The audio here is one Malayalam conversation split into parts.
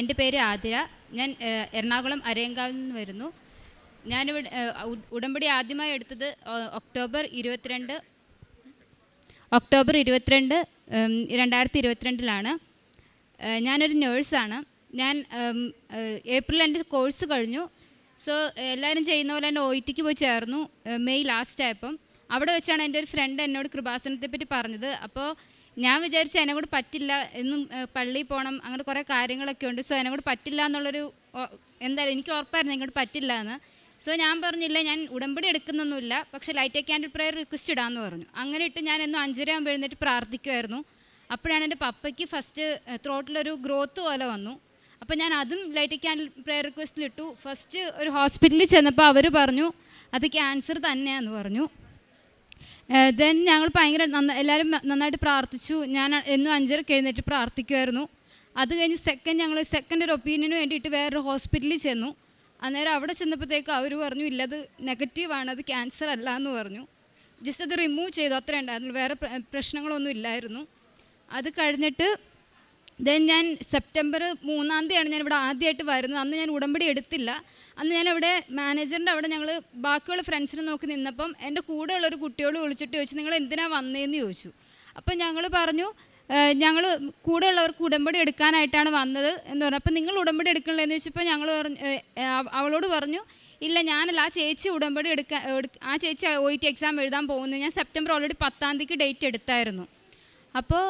എൻ്റെ പേര് ആതിര. ഞാൻ എറണാകുളം അരയങ്കാവിൽ നിന്ന് വരുന്നു. ഞാനിവിടെ ഉടമ്പടി ആദ്യമായി എടുത്തത് ഒക്ടോബർ 22 2022 ഞാനൊരു നേഴ്സാണ്. ഞാൻ ഏപ്രിൽ എൻ്റെ കോഴ്സ് കഴിഞ്ഞു. സോ എല്ലാവരും ചെയ്യുന്ന പോലെ തന്നെ OET പോയി ചേർന്നു. മെയ് ലാസ്റ്റ് ആയപ്പം അവിടെ വെച്ചാണ് എൻ്റെ ഒരു ഫ്രണ്ട് എന്നോട് കൃപാസനത്തെ പറ്റി പറഞ്ഞത്. അപ്പോൾ ഞാൻ വിചാരിച്ചു എന്നെ കൂടെ പറ്റില്ല, എന്നും പള്ളിയിൽ പോകണം, അങ്ങനെ കുറേ കാര്യങ്ങളൊക്കെ ഉണ്ട്. സോ എന്നെ കൂടെ പറ്റില്ല എന്നുള്ളൊരു എന്തായാലും എനിക്ക് ഉറപ്പായിരുന്നു എന്നെ കൂടെ പറ്റില്ല എന്ന്. സോ ഞാൻ പറഞ്ഞില്ല, ഞാൻ ഉടമ്പടി എടുക്കുന്നൊന്നുമില്ല, പക്ഷേ light a candle prayer request ഇടാമെന്ന് പറഞ്ഞു. അങ്ങനെ ഇട്ട് ഞാൻ എന്നും 5:30 ആകുമ്പോൾ എഴുന്നേറ്റ് പ്രാർത്ഥിക്കുമായിരുന്നു. അപ്പോഴാണ് എൻ്റെ പപ്പയ്ക്ക് ഫസ്റ്റ് ത്രോട്ടിലൊരു ഗ്രോത്ത് പോലെ വന്നു. അപ്പോൾ ഞാൻ അതും ലൈറ്റ് എ ക്യാൻഡിൽ പ്രയർ റിക്വസ്റ്റിലിട്ടു. ഫസ്റ്റ് ഒരു ഹോസ്പിറ്റലിൽ ചെന്നപ്പോൾ അവർ പറഞ്ഞു അത് ക്യാൻസർ തന്നെയാണെന്ന് പറഞ്ഞു. ദെൻ ഞങ്ങൾ ഭയങ്കര എല്ലാവരും നന്നായിട്ട് പ്രാർത്ഥിച്ചു. ഞാൻ എന്നും 5:30 എഴുന്നേറ്റ് പ്രാർത്ഥിക്കുമായിരുന്നു. അത് കഴിഞ്ഞ് ഞങ്ങൾ സെക്കൻഡ് ഒരു ഒപ്പീനിയന് വേണ്ടിയിട്ട് വേറൊരു ഹോസ്പിറ്റലിൽ ചെന്നു. അന്നേരം അവിടെ ചെന്നപ്പോഴത്തേക്ക് അവർ പറഞ്ഞു ഇല്ലത് നെഗറ്റീവാണ്, അത് ക്യാൻസർ അല്ല എന്ന് പറഞ്ഞു. ജസ്റ്റ് അത് റിമൂവ് ചെയ്തു, അത്ര ഉണ്ടായിരുന്നു, വേറെ പ്രശ്നങ്ങളൊന്നും ഇല്ലായിരുന്നു. അത് കഴിഞ്ഞിട്ട് ദെൻ ഞാൻ സെപ്റ്റംബർ 3 ഞാൻ ഇവിടെ ആദ്യമായിട്ട് വരുന്നത്. അന്ന് ഞാൻ ഉടമ്പടി എടുത്തില്ല. അന്ന് ഞാനവിടെ മാനേജറിൻ്റെ അവിടെ ഞങ്ങൾ ബാക്കിയുള്ള ഫ്രണ്ട്സിനെ നോക്കി നിന്നപ്പം എൻ്റെ കൂടെയുള്ളൊരു കുട്ടിയോട് വിളിച്ചിട്ട് ചോദിച്ചു നിങ്ങൾ എന്തിനാണ് വന്നതെന്ന് ചോദിച്ചു. അപ്പം ഞങ്ങൾ പറഞ്ഞു ഞങ്ങൾ കൂടെയുള്ളവർക്ക് ഉടമ്പടി എടുക്കാനായിട്ടാണ് വന്നത് എന്ന് പറഞ്ഞു. അപ്പം നിങ്ങൾ ഉടമ്പടി എടുക്കണില്ലെന്ന് ചോദിച്ചപ്പോൾ ഞങ്ങൾ അവളോട് പറഞ്ഞു ഇല്ല ഞാനല്ല, ആ ചേച്ചി ഉടമ്പടി ആ ചേച്ചി OET എക്സാം എഴുതാൻ പോകുന്നത്. ഞാൻ സെപ്റ്റംബർ ഓൾറെഡി 10 ഡേറ്റ് എടുത്തായിരുന്നു. അപ്പോൾ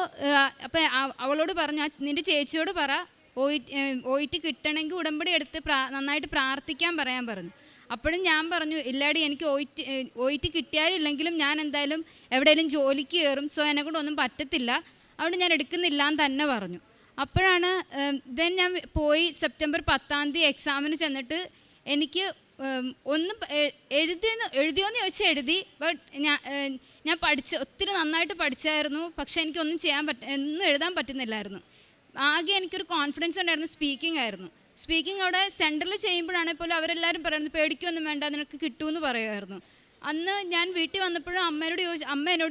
അവളോട് പറഞ്ഞു നിൻ്റെ ചേച്ചിയോട് പറ OET കിട്ടണമെങ്കിൽ ഉടമ്പടി എടുത്ത് നന്നായിട്ട് പ്രാർത്ഥിക്കാൻ പറയാൻ പറഞ്ഞു. അപ്പോഴും ഞാൻ പറഞ്ഞു ഇല്ലാടി, എനിക്ക് OET കിട്ടിയാലില്ലെങ്കിലും ഞാൻ എന്തായാലും എവിടെയെങ്കിലും ജോലിക്ക് കയറും, സോ എന്നെ കൂടെ ഒന്നും പറ്റത്തില്ല, അവിടെ ഞാൻ എടുക്കുന്നില്ല എന്ന് തന്നെ പറഞ്ഞു. അപ്പോഴാണ് ദെൻ ഞാൻ പോയി സെപ്റ്റംബർ 10 എക്സാമിന് ചെന്നിട്ട് എനിക്ക് ഒന്നും എഴുതിയോന്ന് ചോദിച്ചാൽ എഴുതി. ബട്ട് ഞാൻ ഒത്തിരി നന്നായിട്ട് പഠിച്ചായിരുന്നു, പക്ഷേ എനിക്കൊന്നും ഒന്നും എഴുതാൻ പറ്റുന്നില്ലായിരുന്നു. ആകെ എനിക്കൊരു കോൺഫിഡൻസ് ഉണ്ടായിരുന്നു സ്പീക്കിംഗ് ആയിരുന്നു. സ്പീക്കിംഗ് അവിടെ സെൻറ്ററിൽ ചെയ്യുമ്പോഴാണെങ്കിൽ പോലും അവരെല്ലാവരും പറയുന്നത് പേടിക്കൊന്നും വേണ്ട, നിനക്ക് കിട്ടുമെന്ന് പറയുമായിരുന്നു. അന്ന് ഞാൻ വീട്ടിൽ വന്നപ്പോഴും അമ്മ എന്നോട്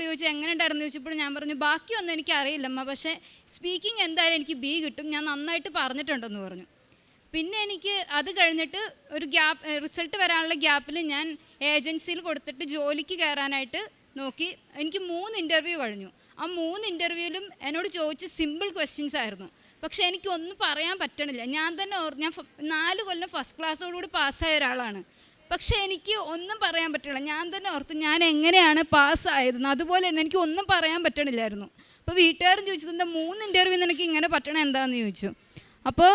ചോദിച്ചു എങ്ങനെ ഉണ്ടായിരുന്നു ചോദിച്ചപ്പോഴും ഞാൻ പറഞ്ഞു ബാക്കിയൊന്നും എനിക്കറിയില്ല അമ്മ, പക്ഷേ സ്പീക്കിംഗ് എന്തായാലും എനിക്ക് B കിട്ടും, ഞാൻ നന്നായിട്ട് പറഞ്ഞിട്ടുണ്ടെന്ന് പറഞ്ഞു. പിന്നെ എനിക്ക് അത് കഴിഞ്ഞിട്ട് ഒരു റിസൾട്ട് വരാനുള്ള ഗ്യാപ്പിൽ ഞാൻ ഏജൻസിയിൽ കൊടുത്തിട്ട് ജോലിക്ക് കയറാനായിട്ട് നോക്കി. എനിക്ക് 3 ഇൻ്റർവ്യൂ കഴിഞ്ഞു. ആ 3 ഇൻ്റർവ്യൂവിലും എന്നോട് ചോദിച്ച സിമ്പിൾ ക്വസ്റ്റ്യൻസ് ആയിരുന്നു, പക്ഷേ എനിക്കൊന്നും പറയാൻ പറ്റണില്ല. ഞാൻ 4 കൊല്ലം ഫസ്റ്റ് ക്ലാസ്സോടുകൂടി പാസ്സായ ഒരാളാണ്, പക്ഷേ എനിക്ക് ഒന്നും പറയാൻ പറ്റില്ല. ഞാൻ തന്നെ ഓർത്ത് ഞാൻ എങ്ങനെയാണ് പാസ്സായതെന്ന്. അതുപോലെ തന്നെ എനിക്ക് ഒന്നും പറയാൻ പറ്റണില്ലായിരുന്നു. അപ്പോൾ വീട്ടുകാരും ചോദിച്ചത് എന്താ 3 ഇൻ്റർവ്യൂ നിനക്ക് ഇങ്ങനെ പറ്റണം എന്താണെന്ന് ചോദിച്ചു. അപ്പോൾ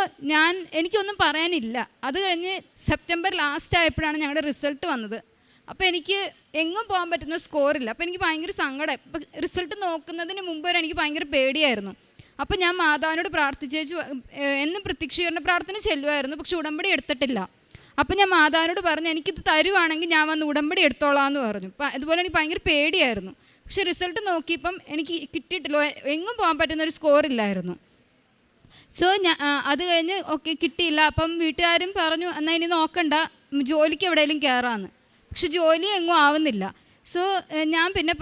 എനിക്കൊന്നും പറയാനില്ല. അത് കഴിഞ്ഞ് സെപ്റ്റംബർ ലാസ്റ്റ് ആയപ്പോഴാണ് ഞങ്ങളുടെ റിസൾട്ട് വന്നത്. അപ്പോൾ എനിക്ക് എങ്ങും പോകാൻ പറ്റുന്ന സ്കോറില്ല. അപ്പോൾ എനിക്ക് ഭയങ്കര സങ്കടം. ഇപ്പം റിസൾട്ട് നോക്കുന്നതിന് മുമ്പ് വരെ എനിക്ക് ഭയങ്കര പേടിയായിരുന്നു. അപ്പോൾ ഞാൻ മാതാവിനോട് പ്രാർത്ഥിച്ചു, എന്നും പ്രത്യക്ഷീകരണ പ്രാർത്ഥന ചെല്ലുമായിരുന്നു, പക്ഷെ ഉടമ്പടി എടുത്തിട്ടില്ല. അപ്പോൾ ഞാൻ മാതാവിനോട് പറഞ്ഞു എനിക്കിത് തരുവാണെങ്കിൽ ഞാൻ വന്ന് ഉടമ്പടി എടുത്തോളാം എന്ന് പറഞ്ഞു. അതുപോലെ എനിക്ക് ഭയങ്കര പേടിയായിരുന്നു. പക്ഷെ റിസൾട്ട് നോക്കിയപ്പം എനിക്ക് കിട്ടിയിട്ടില്ല, എങ്ങും പോകാൻ പറ്റുന്നൊരു സ്കോറില്ലായിരുന്നു. സോ അത് കഴിഞ്ഞ് കിട്ടിയില്ല. അപ്പം വീട്ടുകാരും പറഞ്ഞു എന്നാൽ ഇനി നോക്കണ്ട, ജോലിക്ക് എവിടെയെങ്കിലും കയറാമെന്ന്. പക്ഷെ ജോലി എങ്ങും ആവുന്നില്ല. സോ ഞാൻ പിന്നെ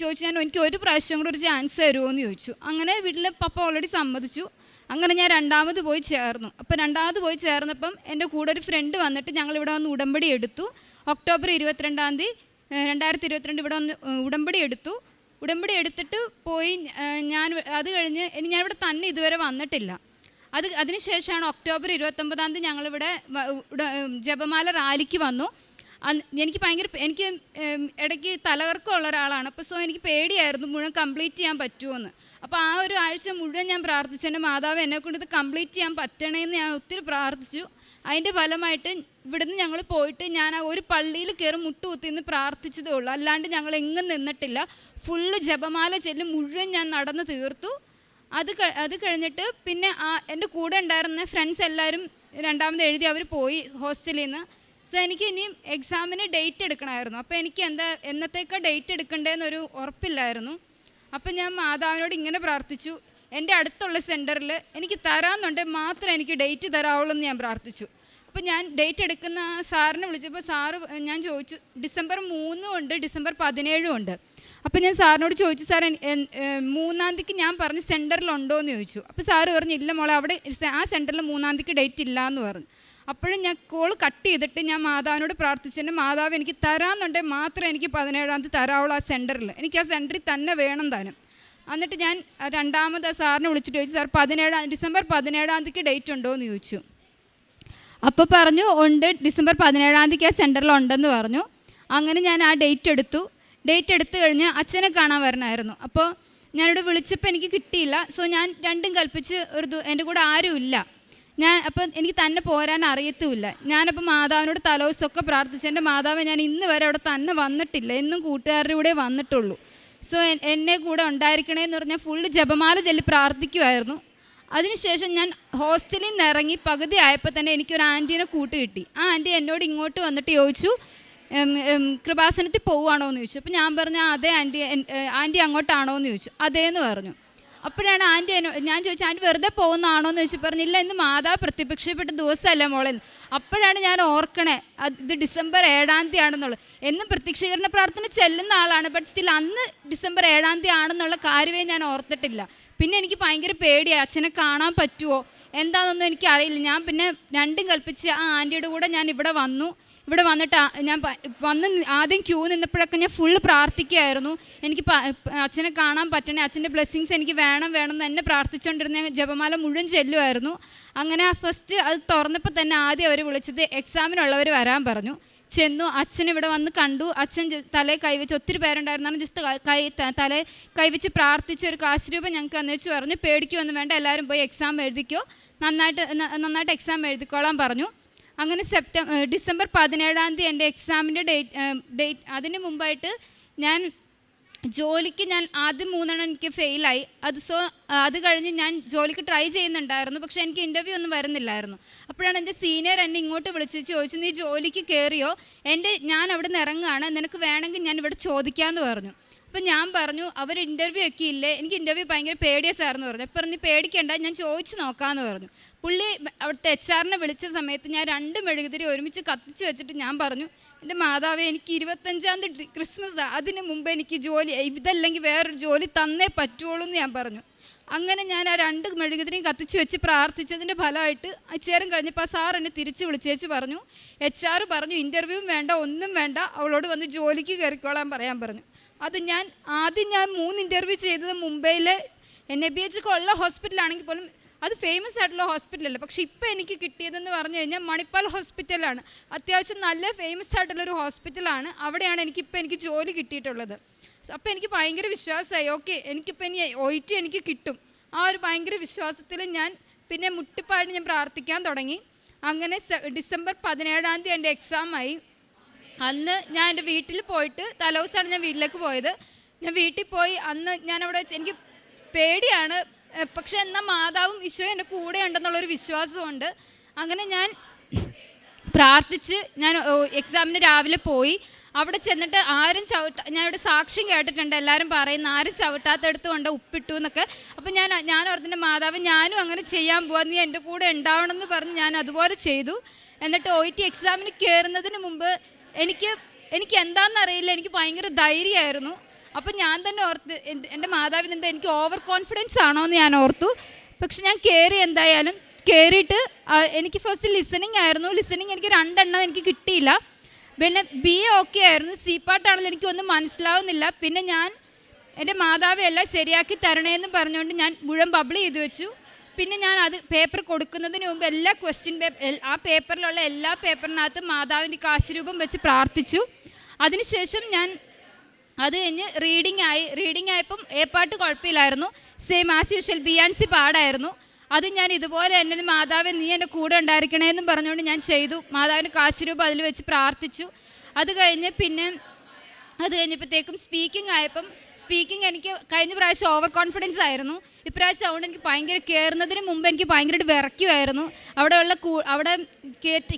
ചോദിച്ചു എനിക്ക് ഒരു പ്രാവശ്യം കൂടെ ഒരു ചാൻസ് തരുമോ എന്ന് ചോദിച്ചു. അങ്ങനെ വീട്ടിൽ പപ്പ ഓൾറെഡി സമ്മതിച്ചു. അങ്ങനെ ഞാൻ 2ാമത് പോയി ചേർന്നു. അപ്പോൾ 2ാമത് പോയി ചേർന്നപ്പം എൻ്റെ കൂടെ ഒരു ഫ്രണ്ട് വന്നിട്ട് ഞങ്ങളിവിടെ വന്ന് ഉടമ്പടി എടുത്തു. ഒക്ടോബർ 22 2022 ഇവിടെ വന്ന് ഉടമ്പടി എടുത്തു. ഉടമ്പടി എടുത്തിട്ട് പോയി. അത് കഴിഞ്ഞ് ഞാനിവിടെ തന്നെ ഇതുവരെ വന്നിട്ടില്ല. അതിനുശേഷമാണ് ഒക്ടോബർ 29 ഞങ്ങളിവിടെ ജപമാല റാലിക്ക് വന്നു. എനിക്ക് ഇടയ്ക്ക് തലകർക്കമുള്ള ഒരാളാണ്. അപ്പോൾ എനിക്ക് പേടിയായിരുന്നു മുഴുവൻ കംപ്ലീറ്റ് ചെയ്യാൻ പറ്റുമോയെന്ന്. അപ്പോൾ ആ ഒരു ആഴ്ച മുഴുവൻ ഞാൻ പ്രാർത്ഥിച്ചു, എൻ്റെ മാതാവ് എന്നെക്കൊണ്ട് ഇത് കംപ്ലീറ്റ് ചെയ്യാൻ പറ്റണേന്ന് ഞാൻ ഒത്തിരി പ്രാർത്ഥിച്ചു. അതിൻ്റെ ഫലമായിട്ട് ഇവിടുന്ന് ഞങ്ങൾ പോയിട്ട് ഞാൻ ഒരു പള്ളിയിൽ കയറി മുട്ടുകുത്തിന്ന് പ്രാർത്ഥിച്ചതേ ഉള്ളൂ, അല്ലാണ്ട് ഞങ്ങൾ എങ്ങും നിന്നിട്ടില്ല. ഫുള്ള് ജപമാല ചെല്ലും മുഴുവൻ ഞാൻ നടന്ന് തീർത്തു. അത് കഴിഞ്ഞിട്ട് പിന്നെ എൻ്റെ കൂടെ ഉണ്ടായിരുന്ന ഫ്രണ്ട്സ് എല്ലാവരും 2ാമത് എഴുതി അവർ പോയി ഹോസ്റ്റലിൽ നിന്ന്. സോ എനിക്ക് ഇനിയും എക്സാമിന് ഡേറ്റ് എടുക്കണമായിരുന്നു. അപ്പോൾ എനിക്ക് എന്നത്തേക്കാണ് ഡേറ്റ് എടുക്കേണ്ടതെന്നൊരു ഉറപ്പില്ലായിരുന്നു. അപ്പം ഞാൻ മാതാവിനോട് ഇങ്ങനെ പ്രാർത്ഥിച്ചു, എൻ്റെ അടുത്തുള്ള സെൻറ്ററിൽ എനിക്ക് തരാമെന്നുണ്ടെങ്കിൽ മാത്രം എനിക്ക് ഡേറ്റ് തരാവുള്ളൂ എന്ന് ഞാൻ പ്രാർത്ഥിച്ചു. അപ്പോൾ ഞാൻ ഡേറ്റ് എടുക്കുന്ന സാറിനെ വിളിച്ചപ്പോൾ ഞാൻ ചോദിച്ചു ഡിസംബർ 3 ഉണ്ട്, ഡിസംബർ 17 ഉണ്ട്. അപ്പോൾ ഞാൻ സാറിനോട് ചോദിച്ചു, സാർ 3-ാം തീയതിക്ക് ഞാൻ പറഞ്ഞ് സെൻറ്ററിലുണ്ടോ എന്ന് ചോദിച്ചു. അപ്പോൾ സാറ് പറഞ്ഞു ഇല്ല മോളെ, അവിടെ ആ സെൻറ്ററിൽ 3-ാം തീയതിക്ക് ഡേറ്റ് ഇല്ല എന്ന് പറഞ്ഞു. അപ്പോഴും ഞാൻ കോൾ കട്ട് ചെയ്തിട്ട് ഞാൻ മാതാവിനോട് പ്രാർത്ഥിച്ചിട്ട്, മാതാവ് എനിക്ക് തരാമെന്നുണ്ടെങ്കിൽ മാത്രമേ എനിക്ക് 17-ാം തീയതി തരാവുള്ളൂ ആ സെൻറ്ററിൽ, എനിക്ക് ആ സെൻറ്ററിൽ തന്നെ വേണം താനും. എന്നിട്ട് ഞാൻ രണ്ടാമത് സാറിനെ വിളിച്ചിട്ട് ചോദിച്ചു, സാർ ഡിസംബർ 17-ാം തീയതിക്ക് ഡേറ്റ് ഉണ്ടോ എന്ന് ചോദിച്ചു. അപ്പോൾ പറഞ്ഞു ഉണ്ട്, ഡിസംബർ 17-ാം തീയതിക്ക് ആ സെൻറ്ററിലുണ്ടെന്ന് പറഞ്ഞു. അങ്ങനെ ഞാൻ ആ ഡേറ്റ് എടുത്തു കഴിഞ്ഞ് അച്ഛനെ കാണാൻ വരണമായിരുന്നു. അപ്പോൾ ഞാനിവിടെ വിളിച്ചപ്പോൾ എനിക്ക് കിട്ടിയില്ല. സോ ഞാൻ രണ്ടും കൽപ്പിച്ച് എൻ്റെ കൂടെ ആരുമില്ല. അപ്പോൾ എനിക്ക് തന്നെ പോരാൻ അറിയത്തുമില്ല. ഞാനപ്പോൾ മാതാവിനോട് തലേദിവസമൊക്കെ പ്രാർത്ഥിച്ചു, എൻ്റെ മാതാവ് ഞാൻ ഇന്ന് വരെ അവിടെ തന്നെ വന്നിട്ടില്ല, എന്നും കൂട്ടുകാരുടെ കൂടെ വന്നിട്ടുള്ളൂ. സോ എന്നെ കൂടെ ഉണ്ടായിരിക്കണേന്ന് പറഞ്ഞാൽ ഫുള്ള് ജപമാല ചൊല്ലി പ്രാർത്ഥിക്കുമായിരുന്നു. അതിനുശേഷം ഞാൻ ഹോസ്റ്റലിൽ നിന്ന് ഇറങ്ങി പകുതി ആയപ്പോൾ തന്നെ എനിക്കൊരു ആൻറ്റീനെ കിട്ടി. ആ ആൻറ്റി എന്നോട് ഇങ്ങോട്ട് വന്നിട്ട് ചോദിച്ചു, കൃപാസനത്തിൽ പോവുകയാണോ എന്ന് ചോദിച്ചു. അപ്പോൾ ഞാൻ പറഞ്ഞു അതെ ആൻറ്റി അങ്ങോട്ടാണോ എന്ന് ചോദിച്ചു. അതേന്ന് പറഞ്ഞു. അപ്പോഴാണ് ആൻറ്റി ഞാൻ ചോദിച്ചു, ആൻറ്റി വെറുതെ പോകുന്നതാണോ എന്ന് ചോദിച്ചു. പറഞ്ഞില്ല, ഇന്ന് മാതാവ് പ്രത്യക്ഷപ്പെട്ട ദിവസമല്ല മോളെ. അപ്പോഴാണ് ഞാൻ ഓർക്കണേ ഇത് ഡിസംബർ 7-ാം തീയതി ആണെന്നുള്ളത്. എന്നും പ്രത്യക്ഷീകരണ പ്രാർത്ഥന ചെല്ലുന്ന ആളാണ്, ബട്ട് സ്റ്റിൽ അന്ന് ഡിസംബർ 7-ാം തീയതി ആണെന്നുള്ള കാര്യമേ ഞാൻ ഓർത്തിട്ടില്ല. പിന്നെ എനിക്ക് ഭയങ്കര പേടിയാണ്, അച്ഛനെ കാണാൻ പറ്റുമോ എന്താണെന്നൊന്നും എനിക്കറിയില്ല. ഞാൻ പിന്നെ രണ്ടും കൽപ്പിച്ച് ആ ആൻറ്റിയുടെ കൂടെ ഞാൻ ഇവിടെ വന്നിട്ട് ഞാൻ ആദ്യം ക്യൂ നിന്നപ്പോഴൊക്കെ ഞാൻ ഫുള്ള് പ്രാർത്ഥിക്കുകയായിരുന്നു. എനിക്ക് അച്ഛനെ കാണാൻ പറ്റണേ, അച്ഛൻ്റെ ബ്ലെസ്സിങ്സ് എനിക്ക് വേണം എന്ന് തന്നെ പ്രാർത്ഥിച്ചുകൊണ്ടിരുന്ന ജപമാല മുഴുവൻ ചെല്ലുമായിരുന്നു. അങ്ങനെ ഫസ്റ്റ് അത് തുറന്നപ്പോൾ തന്നെ ആദ്യം അവർ വിളിച്ചത് എക്സാമിനുള്ളവർ വരാൻ പറഞ്ഞു. ചെന്നു, അച്ഛൻ ഇവിടെ വന്ന് കണ്ടു. അച്ഛൻ തലയിൽ കൈവച്ച്, ഒത്തിരി പേരുണ്ടായിരുന്നാലും ജസ്റ്റ് തലയിൽ കൈവച്ച് പ്രാർത്ഥിച്ച് ഒരു കാശ് രൂപ ഞങ്ങൾക്ക് അന്നേച്ച് പറഞ്ഞു, പേടിക്കുമൊന്നും വേണ്ട, എല്ലാവരും പോയി എക്സാം എഴുതിക്കോ, നന്നായിട്ട് എക്സാം എഴുതിക്കോളാൻ പറഞ്ഞു. അങ്ങനെ ഡിസംബർ 17-ാം തീയതി എൻ്റെ എക്സാമിൻ്റെ ഡേറ്റ് അതിന് മുമ്പായിട്ട് ഞാൻ ജോലിക്ക് ആദ്യം 3 എനിക്ക് ഫെയിലായി. അത് കഴിഞ്ഞ് ഞാൻ ജോലിക്ക് ട്രൈ ചെയ്യുന്നുണ്ടായിരുന്നു, പക്ഷേ എനിക്ക് ഇൻ്റർവ്യൂ ഒന്നും വരുന്നില്ലായിരുന്നു. അപ്പോഴാണ് എൻ്റെ സീനിയർ എന്നെ ഇങ്ങോട്ട് വിളിച്ച് ചോദിച്ചു, നീ ജോലിക്ക് കയറിയോ, ഞാൻ അവിടെ നിന്ന് ഇറങ്ങുകയാണ്, നിനക്ക് വേണമെങ്കിൽ ഞാൻ ഇവിടെ ചോദിക്കാമെന്ന് പറഞ്ഞു. അപ്പം ഞാൻ പറഞ്ഞു അവർ ഇൻ്റർവ്യൂ ഒക്കെ ഇല്ലേ, എനിക്ക് ഇൻ്റർവ്യൂ ഭയങ്കര പേടിയസായിരുന്നു പറഞ്ഞു. അപ്പം നീ പേടിക്കേണ്ട, ഞാൻ ചോദിച്ച് നോക്കാമെന്ന് പറഞ്ഞു. പുള്ളി അവിടുത്തെ HR-നെ വിളിച്ച സമയത്ത് ഞാൻ 2 മെഴുകുതിരി ഒരുമിച്ച് കത്തിച്ച് വെച്ചിട്ട് ഞാൻ പറഞ്ഞു, എൻ്റെ മാതാവേ എനിക്ക് 25-ാം തീയതി ക്രിസ്മസ്, അതിന് മുമ്പ് എനിക്ക് ജോലി, ഇതല്ലെങ്കിൽ വേറൊരു ജോലി തന്നേ പറ്റുള്ളൂ എന്ന് ഞാൻ പറഞ്ഞു. അങ്ങനെ ഞാൻ ആ 2 മെഴുകുതിരിയും കത്തിച്ച് വെച്ച് പ്രാർത്ഥിച്ചതിൻ്റെ ഫലമായിട്ട് ഇച്ചേരം കഴിഞ്ഞപ്പോൾ സാർ എന്നെ തിരിച്ച് വിളിച്ചേച്ച് പറഞ്ഞു, HR പറഞ്ഞു ഇൻ്റർവ്യൂവും വേണ്ട ഒന്നും വേണ്ട, അവളോട് വന്ന് ജോലിക്ക് കയറിക്കോളാൻ പറയാൻ പറഞ്ഞു. അത് ഞാൻ 3 ഇൻ്റർവ്യൂ ചെയ്തത് മുംബൈയിലെ NABH ഉള്ള ഹോസ്പിറ്റലാണെങ്കിൽ പോലും അത് ഫേമസ് ആയിട്ടുള്ള ഹോസ്പിറ്റലല്ല. പക്ഷേ ഇപ്പോൾ എനിക്ക് കിട്ടിയതെന്ന് പറഞ്ഞു കഴിഞ്ഞാൽ മണിപ്പാൽ ഹോസ്പിറ്റലാണ്, അത്യാവശ്യം നല്ല ഫേമസ് ആയിട്ടുള്ളൊരു ഹോസ്പിറ്റലാണ്. അവിടെയാണ് എനിക്ക് ജോലി കിട്ടിയിട്ടുള്ളത്. അപ്പോൾ എനിക്ക് ഭയങ്കര വിശ്വാസമായി, ഓക്കെ എനിക്കിപ്പോൾ ഇനി OIT എനിക്ക് കിട്ടും. ആ ഒരു ഭയങ്കര വിശ്വാസത്തിൽ ഞാൻ പിന്നെ മുട്ടിപ്പായിട്ട് ഞാൻ പ്രാർത്ഥിക്കാൻ തുടങ്ങി. അങ്ങനെ ഡിസംബർ 17-ാം തീയതി എൻ്റെ എക്സാമായി. അന്ന് ഞാൻ എൻ്റെ വീട്ടിൽ പോയിട്ട് തലേദിവസമാണ് ഞാൻ വീട്ടിലേക്ക് പോയത്. ഞാൻ വീട്ടിൽ പോയി അന്ന് ഞാനവിടെ വെച്ച് എനിക്ക് പേടിയാണ്, പക്ഷെ എന്നാൽ മാതാവും ഈശോയും എൻ്റെ കൂടെ ഉണ്ടെന്നുള്ളൊരു വിശ്വാസമുണ്ട്. അങ്ങനെ ഞാൻ പ്രാർത്ഥിച്ച് ഞാൻ എക്സാമിന് രാവിലെ പോയി. അവിടെ ചെന്നിട്ട് ഞാനിവിടെ സാക്ഷ്യം കേട്ടിട്ടുണ്ട്, എല്ലാവരും പറയുന്ന ആരും ചവിട്ടാത്തടുത്ത് കൊണ്ട് ഉപ്പിട്ടു എന്നൊക്കെ. അപ്പോൾ ഞാൻ ഓർത്തിൻ്റെ മാതാവ് ഞാനും അങ്ങനെ ചെയ്യാൻ പോവാ, നീ എൻ്റെ കൂടെ ഉണ്ടാവണമെന്ന് പറഞ്ഞ് ഞാൻ അതുപോലെ ചെയ്തു. എന്നിട്ട് OIT എക്സാമിന് കയറുന്നതിന് മുമ്പ് എനിക്ക് എന്താണെന്നറിയില്ല, എനിക്ക് ഭയങ്കര ധൈര്യമായിരുന്നു. അപ്പം ഞാൻ തന്നെ ഓർത്ത് എൻ്റെ മാതാവിന് എന്താ എനിക്ക് ഓവർ കോൺഫിഡൻസ് ആണോ എന്ന് ഞാൻ ഓർത്തു. പക്ഷെ ഞാൻ എന്തായാലും കയറിയിട്ട് എനിക്ക് ഫസ്റ്റ് ലിസണിങ് ആയിരുന്നു. ലിസണിങ് എനിക്ക് 2 എണ്ണം എനിക്ക് കിട്ടിയില്ല. പിന്നെ BA ഓക്കെ ആയിരുന്നു. പാട്ടാണെങ്കിലും എനിക്കൊന്നും മനസ്സിലാവുന്നില്ല. പിന്നെ ഞാൻ എൻ്റെ മാതാവ് എല്ലാം ശരിയാക്കി തരണേന്ന് പറഞ്ഞുകൊണ്ട് ഞാൻ മുഴുവൻ ബബിൾ ചെയ്ത് വെച്ചു. പിന്നെ ഞാൻ പേപ്പർ കൊടുക്കുന്നതിന് മുമ്പ് എല്ലാ ആ പേപ്പറിലുള്ള എല്ലാ പേപ്പറിനകത്ത് മാതാവിൻ്റെ കാശുരൂപം വെച്ച് പ്രാർത്ഥിച്ചു. അതിനുശേഷം ഞാൻ അത് കഴിഞ്ഞ് റീഡിംഗ് ആയപ്പം പാട്ട് കുഴപ്പമില്ലായിരുന്നു. സെയിം ആസ് യൂഷ്വൽ B&C പാടായിരുന്നു. അത് ഞാൻ ഇതുപോലെ എൻ്റെ മാതാവ് നീ എൻ്റെ കൂടെ ഉണ്ടായിരിക്കണേന്നും പറഞ്ഞുകൊണ്ട് ഞാൻ ചെയ്തു. മാതാവിൻ്റെ കാശുരൂപം അതിൽ വെച്ച് പ്രാർത്ഥിച്ചു. അത് കഴിഞ്ഞപ്പോഴത്തേക്കും സ്പീക്കിംഗ് എനിക്ക് കഴിഞ്ഞ പ്രാവശ്യം ഓവർ കോൺഫിഡൻസ് ആയിരുന്നു. ഇപ്രാവശ്യം അതുകൊണ്ട് എനിക്ക് ഭയങ്കര കയറുന്നതിന് മുമ്പ് എനിക്ക് ഭയങ്കരമായിട്ട് വിറയ്ക്കുമായിരുന്നു. അവിടെ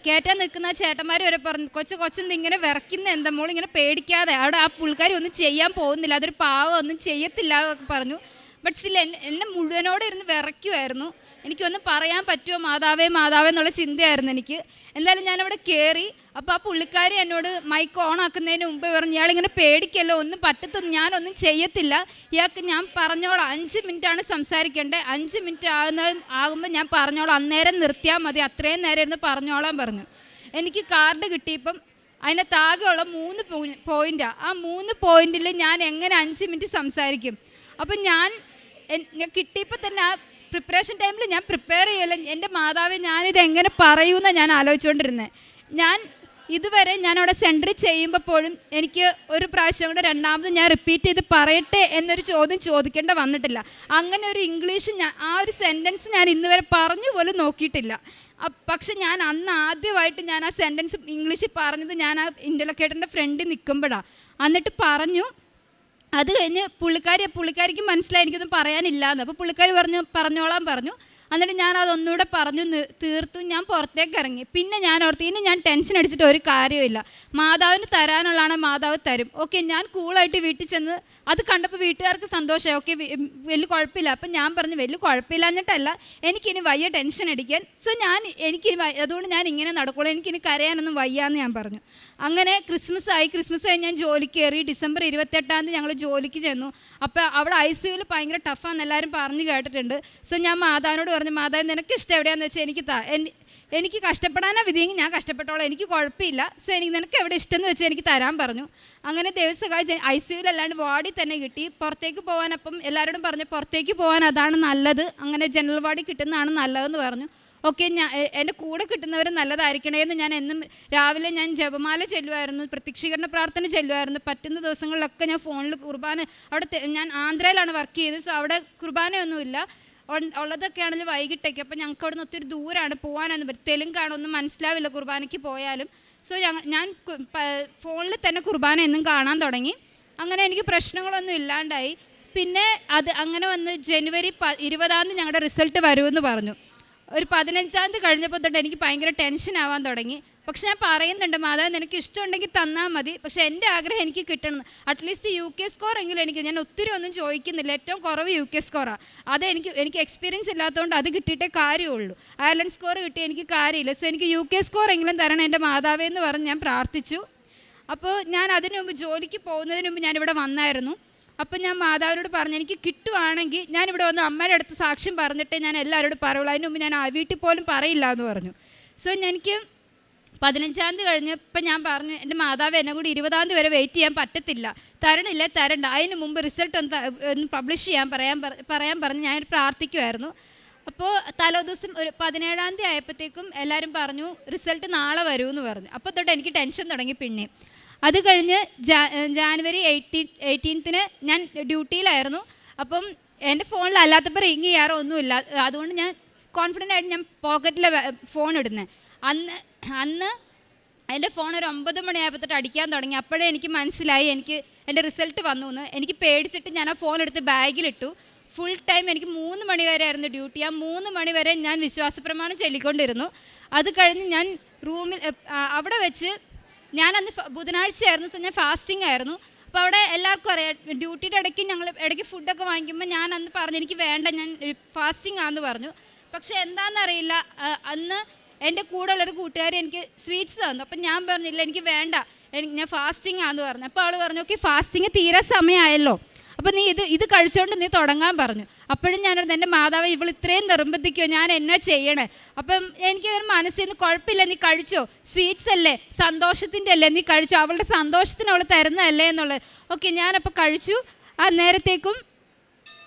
കയറ്റാൻ നിൽക്കുന്ന ചേട്ടന്മാർ വരെ പറഞ്ഞു, കൊച്ചെന്ത് ഇങ്ങനെ വിറയ്ക്കുന്ന, എന്താ മോൾ ഇങ്ങനെ പേടിക്കാതെ, അവിടെ ആ പുള്ളിക്കാരി ഒന്നും ചെയ്യാൻ പോകുന്നില്ല, അതൊരു പാവം ഒന്നും ചെയ്യത്തില്ല എന്നൊക്കെ പറഞ്ഞു. ബട്ട് സ്റ്റിൽ എന്നെ മുഴുവനോടെ ഇരുന്ന് വിറയ്ക്കുമായിരുന്നു. എനിക്കൊന്നും പറയാൻ പറ്റുമോ മാതാവേ മാതാവേ എന്നുള്ള ചിന്തയായിരുന്നു എനിക്ക്. എന്തായാലും ഞാനവിടെ കയറി. അപ്പോൾ ആ പുള്ളിക്കാരി എന്നോട് മൈക്ക് ഓൺ ആക്കുന്നതിന് മുമ്പ് പറഞ്ഞു, ഇയാളിങ്ങനെ പേടിക്കല്ലോ, ഒന്നും പറ്റത്തൊന്നും, ഞാനൊന്നും ചെയ്യത്തില്ല, ഇയാൾക്ക് ഞാൻ പറഞ്ഞോളാം, 5 മിനിറ്റാണ് സംസാരിക്കേണ്ടത്, 5 മിനിറ്റ് ആകുമ്പോൾ ഞാൻ പറഞ്ഞോളാം, അന്നേരം നിർത്തിയാൽ മതി, അത്രയും നേരം ഇരുന്ന് പറഞ്ഞോളാൻ പറഞ്ഞു. എനിക്ക് കാർഡ് കിട്ടിയപ്പം അതിൻ്റെ താകെയുള്ള 3 പോയിൻ്റാണ്. ആ 3 പോയിന്റിൽ ഞാൻ എങ്ങനെ 5 മിനിറ്റ് സംസാരിക്കും? അപ്പം ഞാൻ കിട്ടിയപ്പോൾ തന്നെ ആ പ്രിപ്പറേഷൻ ടൈമിൽ ഞാൻ പ്രിപ്പയർ ചെയ്യല, എൻ്റെ മാതാവേ ഞാനിത് എങ്ങനെ പറയുമെന്നാണ് ഞാൻ ആലോചിച്ചുകൊണ്ടിരുന്നത്. ഞാൻ ഇതുവരെ അവിടെ സെൻറ്ററിൽ ചെയ്യുമ്പോൾ പോലും എനിക്ക് ഒരു പ്രാവശ്യം കൂടെ രണ്ടാമത് ഞാൻ റിപ്പീറ്റ് ചെയ്ത് പറയട്ടെ എന്നൊരു ചോദ്യം ചോദിക്കേണ്ട വന്നിട്ടില്ല. അങ്ങനെ ഒരു ഇംഗ്ലീഷ് ആ ഒരു സെൻറ്റൻസ് ഞാൻ ഇന്ന് വരെ പറഞ്ഞു പോലും നോക്കിയിട്ടില്ല. പക്ഷെ ഞാൻ അന്ന് ആദ്യമായിട്ട് ഞാൻ ആ സെൻറ്റൻസ് ഇംഗ്ലീഷിൽ പറഞ്ഞത് ഞാൻ ആ ഇൻ്റർലോക്കേറ്ററിൻ്റെ ഫ്രണ്ടിൽ നിൽക്കുമ്പോഴാണ്. എന്നിട്ട് പറഞ്ഞു. അത് കഴിഞ്ഞ് പുള്ളിക്കാരിക്ക് മനസ്സിലായി എനിക്കൊന്നും പറയാനില്ല എന്ന്. അപ്പോൾ പുള്ളിക്കാരി പറഞ്ഞോളാൻ പറഞ്ഞു. എന്നിട്ട് ഞാൻ അതൊന്നുകൂടെ പറഞ്ഞു തീർത്തു. ഞാൻ പുറത്തേക്ക് ഇറങ്ങി. പിന്നെ ഞാൻ ഓർത്ത് ഇനി ഞാൻ ടെൻഷൻ അടിച്ചിട്ട് ഒരു കാര്യമില്ല, മാതാവിന് തരാനുള്ളതാണ് മാതാവ് തരും. ഓക്കെ, ഞാൻ കൂളായിട്ട് വീട്ടിൽ ചെന്ന് അത് കണ്ടപ്പോൾ വീട്ടുകാർക്ക് സന്തോഷമായി. ഓക്കെ, വലിയ കുഴപ്പമില്ല. അപ്പം ഞാൻ പറഞ്ഞു വലിയ കുഴപ്പമില്ലാഞ്ഞിട്ടല്ല, എനിക്കിനി വയ്യ ടെൻഷൻ അടിക്കാൻ. സോ അതുകൊണ്ട് ഞാൻ ഇങ്ങനെ നടക്കുള്ളൂ, എനിക്കിനി കരയാനൊന്നും വയ്യാന്ന് ഞാൻ പറഞ്ഞു. അങ്ങനെ ക്രിസ്മസ് ആയി ഞാൻ ജോലിക്ക് കയറി. ഡിസംബർ 28 ഞങ്ങൾ ജോലിക്ക് ചെന്നു. അപ്പോൾ അവിടെ ICUവിൽ ഭയങ്കര ടഫാന്ന് എല്ലാവരും പറഞ്ഞു കേട്ടിട്ടുണ്ട്. സോ ഞാൻ മാതാവിനോട് പറഞ്ഞു, മാതാവ് നിനക്ക് ഇഷ്ടം എവിടെയാണെന്ന് വെച്ചാൽ എനിക്ക് കഷ്ടപ്പെടാനാണ് വിധിയെങ്കിൽ ഞാൻ കഷ്ടപ്പെട്ടോളാം, എനിക്ക് കുഴപ്പമില്ല. സോ നിനക്ക് എവിടെ ഇഷ്ടമെന്ന് വെച്ചാൽ എനിക്ക് തരാൻ പറഞ്ഞു. അങ്ങനെ ദൈവസഹായിച്ച് ICUവിൽ അല്ലാണ്ട് വാർഡിൽ തന്നെ കിട്ടി. പുറത്തേക്ക് പോകാൻ അപ്പം എല്ലാവരോടും പറഞ്ഞു പുറത്തേക്ക് പോകാൻ അതാണ് നല്ലത്, അങ്ങനെ ജനറൽ വാർഡിൽ കിട്ടുന്നതാണ് നല്ലതെന്ന് പറഞ്ഞു. ഓക്കെ, എൻ്റെ കൂടെ കിട്ടുന്നവർ നല്ലതായിരിക്കണേന്ന് ഞാൻ എന്നും രാവിലെ ഞാൻ ജപമാല ചെല്ലുമായിരുന്നു, പ്രത്യക്ഷീകരണ പ്രാർത്ഥന ചെല്ലുമായിരുന്നു. പറ്റുന്ന ദിവസങ്ങളിലൊക്കെ ഞാൻ ഫോണിൽ കുർബാന, അവിടെ ഞാൻ ആന്ധ്രയിലാണ് വർക്ക് ചെയ്യുന്നത്. സോ അവിടെ കുർബാനയൊന്നുമില്ല, ഉള്ളതൊക്കെ ആണെങ്കിൽ വൈകിട്ടേക്ക്. അപ്പോൾ ഞങ്ങൾക്ക് അവിടെ നിന്ന് ഒത്തിരി ദൂരമാണ്, പോകാനൊന്നും പറ്റും, തെലുങ്കാണ്, ഒന്നും മനസ്സിലാവില്ല കുർബാനയ്ക്ക് പോയാലും. സോ ഞാൻ ഫോണിൽ തന്നെ കുർബാന എന്നും കാണാൻ തുടങ്ങി. അങ്ങനെ എനിക്ക് പ്രശ്നങ്ങളൊന്നും ഇല്ലാണ്ടായി. പിന്നെ അങ്ങനെ വന്ന് ജനുവരി 20 ഞങ്ങളുടെ റിസൾട്ട് വരുമെന്ന് പറഞ്ഞു. ഒരു 15 കഴിഞ്ഞപ്പോൾ തൊട്ട് എനിക്ക് ഭയങ്കര ടെൻഷൻ ആവാൻ തുടങ്ങി. പക്ഷെ ഞാൻ പറയുന്നുണ്ട്, മാതാവ് നിനക്ക് ഇഷ്ടമുണ്ടെങ്കിൽ തന്നാൽ മതി, പക്ഷേ എൻ്റെ ആഗ്രഹം എനിക്ക് കിട്ടണം, അറ്റ്ലീസ്റ്റ് UK സ്കോർ എങ്കിലും എനിക്ക്. ഞാൻ ഒത്തിരി ഒന്നും ചോദിക്കുന്നില്ല, ഏറ്റവും കുറവ് UK സ്കോറാണ്. അത് എനിക്ക് എക്സ്പീരിയൻസ് ഇല്ലാത്തതുകൊണ്ട് അത് കിട്ടിയിട്ടേ കാര്യമുള്ളൂ. അയർലൻഡ് സ്കോർ കിട്ടി എനിക്ക് കാര്യമില്ല. സോ എനിക്ക് UK സ്കോർ എങ്കിലും തരണം എൻ്റെ മാതാവേ എന്ന് പറഞ്ഞ് ഞാൻ പ്രാർത്ഥിച്ചു. അപ്പോൾ ഞാൻ അതിനു മുമ്പ് ജോലിക്ക് പോകുന്നതിന് മുമ്പ് ഞാനിവിടെ വന്നായിരുന്നു. അപ്പം ഞാൻ മാതാവിനോട് പറഞ്ഞു, എനിക്ക് കിട്ടുവാണെങ്കിൽ ഞാനിവിടെ വന്ന് അമ്മയുടെ അടുത്ത് സാക്ഷ്യം പറഞ്ഞിട്ടേ ഞാൻ എല്ലാവരോടും പറയുള്ളൂ, അതിന് മുമ്പ് ഞാൻ വീട്ടിൽ പോലും പറയില്ല എന്ന് പറഞ്ഞു. സോ എനിക്ക് 15 കഴിഞ്ഞപ്പോൾ ഞാൻ പറഞ്ഞു, എൻ്റെ മാതാവ് എന്നെ കൂടി 20 വരെ വെയിറ്റ് ചെയ്യാൻ പറ്റത്തില്ല, തരണ്ട, അതിന് മുമ്പ് റിസൾട്ട് ഒന്ന് പബ്ലിഷ് ചെയ്യാൻ പറയാൻ പറഞ്ഞ് ഞാൻ പ്രാർത്ഥിക്കുമായിരുന്നു. അപ്പോൾ തലേദിവസം ഒരു 17 ആയപ്പോഴത്തേക്കും എല്ലാവരും പറഞ്ഞു റിസൾട്ട് നാളെ വരുമെന്ന് പറഞ്ഞു. അപ്പോൾ തൊട്ട് എനിക്ക് ടെൻഷൻ തുടങ്ങി പിന്നെയും. അത് കഴിഞ്ഞ് ജാനുവരി 18 ഞാൻ ഡ്യൂട്ടിയിലായിരുന്നു. അപ്പം എൻ്റെ ഫോണിൽ അല്ലാത്തപ്പോൾ റിങ് ചെയ്യാറോ ഒന്നുമില്ല, അതുകൊണ്ട് ഞാൻ കോൺഫിഡൻ്റ് ആയിട്ട് ഞാൻ പോക്കറ്റിലെ ഫോൺ ഇടുന്നത്. അന്ന് എൻ്റെ ഫോൺ ഒരു 9 മണിയായപ്പോൾ തൊട്ട് അടിക്കാൻ തുടങ്ങി. അപ്പോഴേ എനിക്ക് മനസ്സിലായി എൻ്റെ റിസൾട്ട് വന്നു എന്ന്. എനിക്ക് പേടിച്ചിട്ട് ഞാൻ ആ ഫോൺ എടുത്ത് ബാഗിലിട്ടു. ഫുൾ ടൈം എനിക്ക് 3 മണി വരെ ആയിരുന്നു ഡ്യൂട്ടി. ആ 3 മണി വരെ ഞാൻ വിശ്വാസപ്രമാണം ചൊല്ലിക്കൊണ്ടിരുന്നു. അത് കഴിഞ്ഞ് ഞാൻ റൂമിൽ അവിടെ വെച്ച് ഞാനന്ന് ബുധനാഴ്ചയായിരുന്നു. സോ ഞാൻ ഫാസ്റ്റിംഗ് ആയിരുന്നു. അപ്പോൾ അവിടെ എല്ലാവർക്കും അറിയാം, ഡ്യൂട്ടിയുടെ ഇടയ്ക്ക് ഞങ്ങൾ ഇടയ്ക്ക് ഫുഡൊക്കെ വാങ്ങിക്കുമ്പോൾ ഞാൻ അന്ന് പറഞ്ഞു എനിക്ക് വേണ്ട, ഞാൻ ഫാസ്റ്റിംഗ് ആണെന്ന് പറഞ്ഞു. പക്ഷേ എന്താണെന്നറിയില്ല, അന്ന് എൻ്റെ കൂടെ ഉള്ളൊരു കൂട്ടുകാരി എനിക്ക് സ്വീറ്റ്സ് തന്നു. അപ്പം ഞാൻ പറഞ്ഞില്ല എനിക്ക് വേണ്ട, ഞാൻ ഫാസ്റ്റിംഗ് ആണെന്ന് പറഞ്ഞു. അപ്പോൾ അവൾ പറഞ്ഞു ഓക്കെ ഫാസ്റ്റിംഗ് തീരെ സമയമായല്ലോ, അപ്പോൾ നീ ഇത് കഴിച്ചുകൊണ്ട് നീ തുടങ്ങാൻ പറഞ്ഞു. അപ്പോഴും ഞാനത് എൻ്റെ മാതാവ് ഇവൾ ഇത്രയും നിർബന്ധിക്കുമോ, ഞാൻ എന്നാ ചെയ്യണേ? അപ്പം എനിക്ക് മനസ്സിൽ നിന്ന് കുഴപ്പമില്ല, നീ കഴിച്ചോ, സ്വീറ്റ്സ് അല്ലേ, സന്തോഷത്തിൻ്റെ അല്ലേ, നീ കഴിച്ചോ, അവളുടെ സന്തോഷത്തിന് അവൾ തരുന്നതല്ലേ എന്നുള്ളത്. ഓക്കെ, ഞാനപ്പോൾ കഴിച്ചു. ആ നേരത്തേക്കും